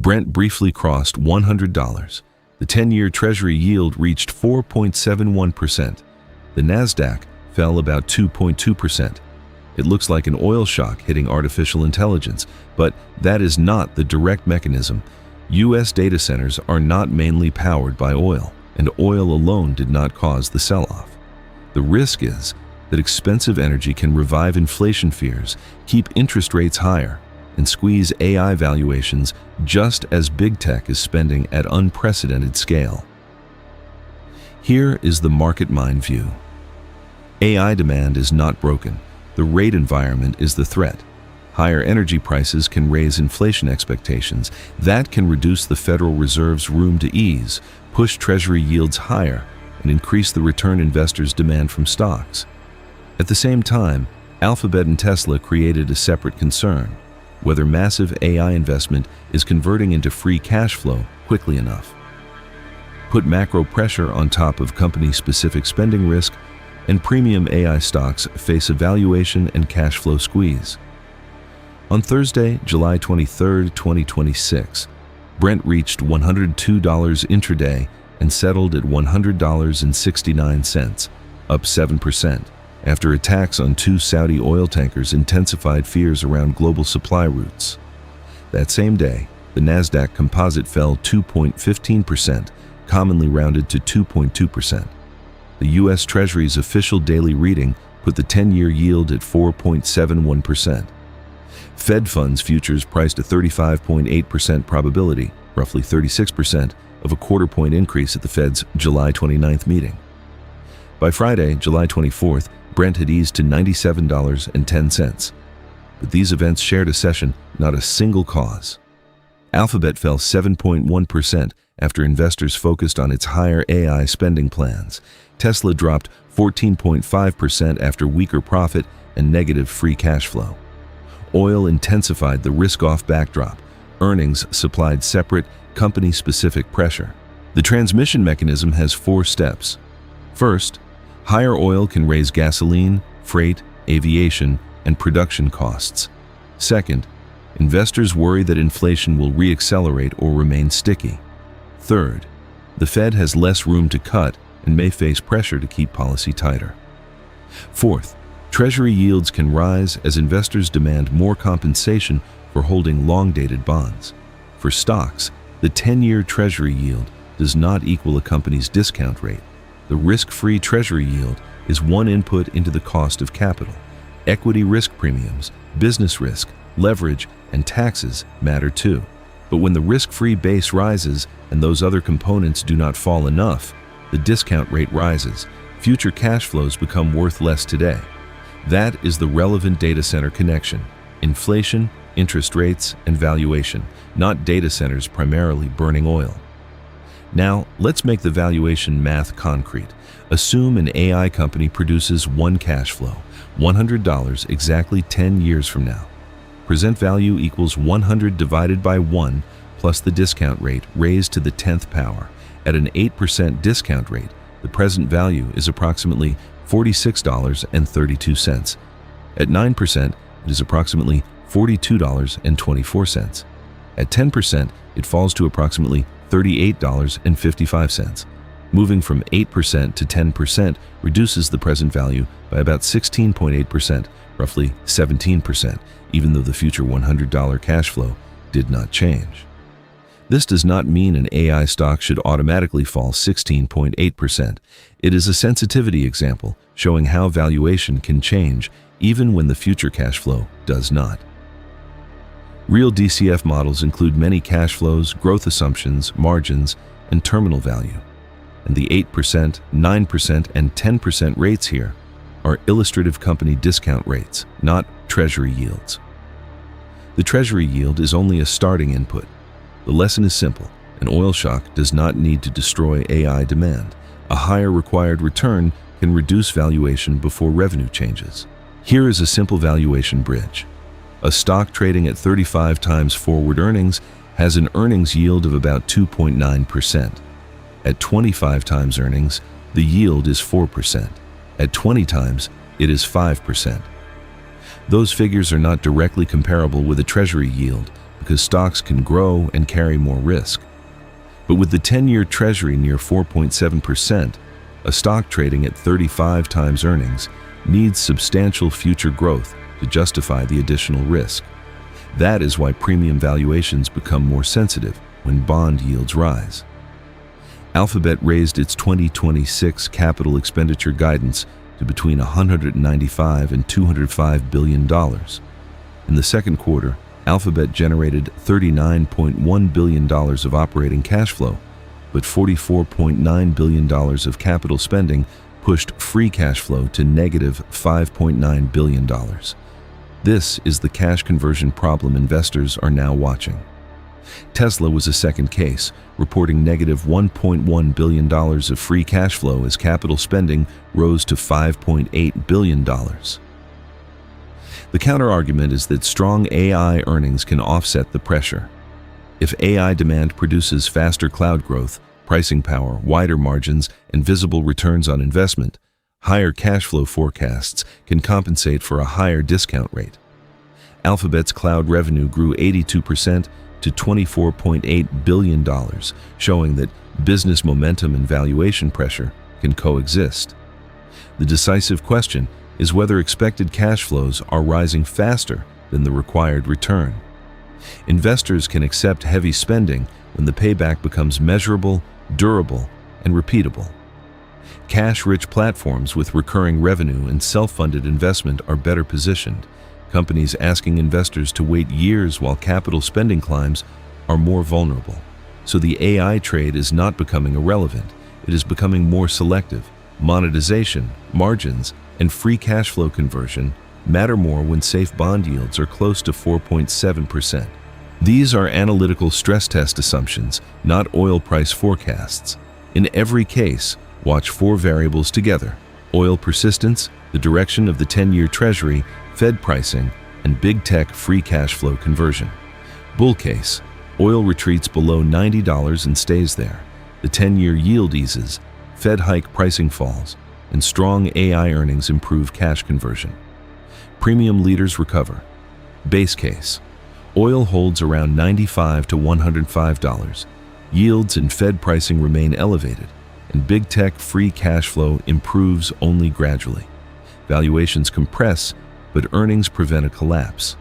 Brent briefly crossed $100. The 10-year Treasury yield reached 4.71%. The Nasdaq fell about 2.2%. It looks like an oil shock hitting artificial intelligence, but that is not the direct mechanism. U.S. data centers are not mainly powered by oil, and oil alone did not cause the sell-off. The risk is that expensive energy can revive inflation fears, keep interest rates higher, and squeeze AI valuations just as big tech is spending at unprecedented scale. Here is the MarketMind view. AI demand is not broken. The rate environment is the threat. Higher energy prices can raise inflation expectations. That can reduce the Federal Reserve's room to ease, push Treasury yields higher, and increase the return investors demand from stocks. At the same time, Alphabet and Tesla created a separate concern: whether massive AI investment is converting into free cash flow quickly enough. Put macro pressure on top of company-specific spending risk, and premium AI stocks face a valuation and cash flow squeeze. On Thursday, July 23, 2026, Brent reached $102 intraday and settled at $100.69, up 7%, after attacks on two Saudi oil tankers intensified fears around global supply routes. That same day, the Nasdaq Composite fell 2.15%, commonly rounded to 2.2%. The U.S. Treasury's official daily reading put the 10-year yield at 4.71%. Fed funds futures priced a 35.8% probability, roughly 36%, of a quarter-point increase at the Fed's July 29th meeting. By Friday, July 24th, Brent had eased to $97.10. But these events shared a session, not a single cause. Alphabet fell 7.1% after investors focused on its higher AI spending plans. Tesla dropped 14.5% after weaker profit and negative free cash flow. Oil intensified the risk-off backdrop. Earnings supplied separate, company-specific pressure. The transmission mechanism has 4 steps. First, higher oil can raise gasoline, freight, aviation, and production costs. Second, investors worry that inflation will re-accelerate or remain sticky. Third, the Fed has less room to cut and may face pressure to keep policy tighter. Fourth, Treasury yields can rise as investors demand more compensation for holding long-dated bonds. For stocks, the 10-year Treasury yield does not equal a company's discount rate. The risk-free Treasury yield is one input into the cost of capital. Equity risk premiums, business risk, leverage, and taxes matter too. But when the risk-free base rises and those other components do not fall enough, the discount rate rises. Future cash flows become worth less today. That is the relevant data center connection: inflation, interest rates, and valuation, not data centers primarily burning oil. Now, let's make the valuation math concrete. Assume an AI company produces one cash flow, $100 exactly 10 years from now. Present value equals 100 divided by 1 plus the discount rate raised to the 10th power. At an 8% discount rate, the present value is approximately $46.32. At 9%, it is approximately $42.24. At 10%, it falls to approximately $38.55. Moving from 8% to 10% reduces the present value by about 16.8%, roughly 17%, even though the future $100 cash flow did not change. This does not mean an AI stock should automatically fall 16.8%. It is a sensitivity example showing how valuation can change even when the future cash flow does not. Real DCF models include many cash flows, growth assumptions, margins, and terminal value. And the 8%, 9%, and 10% rates here are illustrative company discount rates, not Treasury yields. The Treasury yield is only a starting input. The lesson is simple: an oil shock does not need to destroy AI demand. A higher required return can reduce valuation before revenue changes. Here is a simple valuation bridge. A stock trading at 35 times forward earnings has an earnings yield of about 2.9%. At 25 times earnings, the yield is 4%. At 20 times, it is 5%. Those figures are not directly comparable with a Treasury yield because stocks can grow and carry more risk. But with the 10-year Treasury near 4.7%, a stock trading at 35 times earnings needs substantial future growth to justify the additional risk. That is why premium valuations become more sensitive when bond yields rise. Alphabet raised its 2026 capital expenditure guidance to between $195 and $205 billion. In the second quarter, Alphabet generated $39.1 billion of operating cash flow, but $44.9 billion of capital spending pushed free cash flow to negative $5.9 billion. This is the cash conversion problem investors are now watching. Tesla was a second case, reporting negative $1.1 billion of free cash flow as capital spending rose to $5.8 billion. The counterargument is that strong AI earnings can offset the pressure. If AI demand produces faster cloud growth, pricing power, wider margins, and visible returns on investment, higher cash flow forecasts can compensate for a higher discount rate. Alphabet's cloud revenue grew 82% to $24.8 billion, showing that business momentum and valuation pressure can coexist. The decisive question is whether expected cash flows are rising faster than the required return. Investors can accept heavy spending when the payback becomes measurable, durable, and repeatable. Cash-rich platforms with recurring revenue and self-funded investment are better positioned. Companies asking investors to wait years while capital spending climbs are more vulnerable. So the AI trade is not becoming irrelevant. It is becoming more selective. Monetization, margins, and free cash flow conversion matter more when safe bond yields are close to 4.7%. These are analytical stress test assumptions, not oil price forecasts. In every case, watch four variables together: oil persistence, the direction of the 10-year Treasury, Fed pricing, and big tech free cash flow conversion. Bull case: oil retreats below $90 and stays there. The 10-year yield eases, Fed hike pricing falls, and strong AI earnings improve cash conversion. Premium leaders recover. Base case: oil holds around $95 to $105. Yields and Fed pricing remain elevated, and big tech free cash flow improves only gradually. Valuations compress, but earnings prevent a collapse.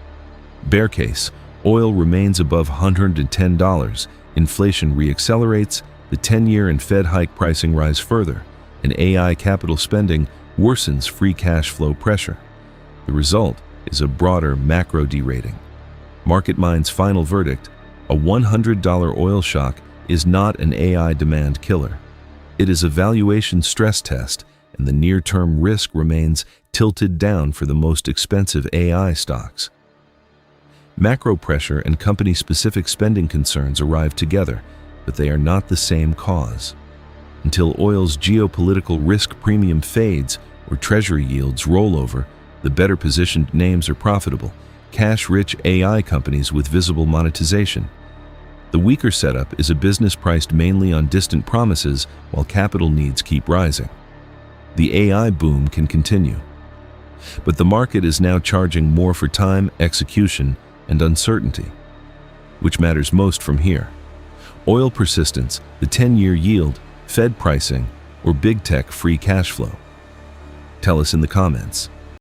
Bear case: oil remains above $110, inflation reaccelerates, the 10-year and Fed hike pricing rise further, and AI capital spending worsens free cash flow pressure. The result is a broader macro derating. MarketMind's final verdict: a $100 oil shock is not an AI demand killer. It is a valuation stress test, and the near-term risk remains tilted down for the most expensive AI stocks. Macro pressure and company-specific spending concerns arrive together, but they are not the same cause. Until oil's geopolitical risk premium fades or Treasury yields roll over, the better-positioned names are profitable, cash-rich AI companies with visible monetization. The weaker setup is a business priced mainly on distant promises while capital needs keep rising. The AI boom can continue. But the market is now charging more for time, execution, and uncertainty. Which matters most from here? Oil persistence, the 10-year yield, Fed pricing, or big tech free cash flow? Tell us in the comments.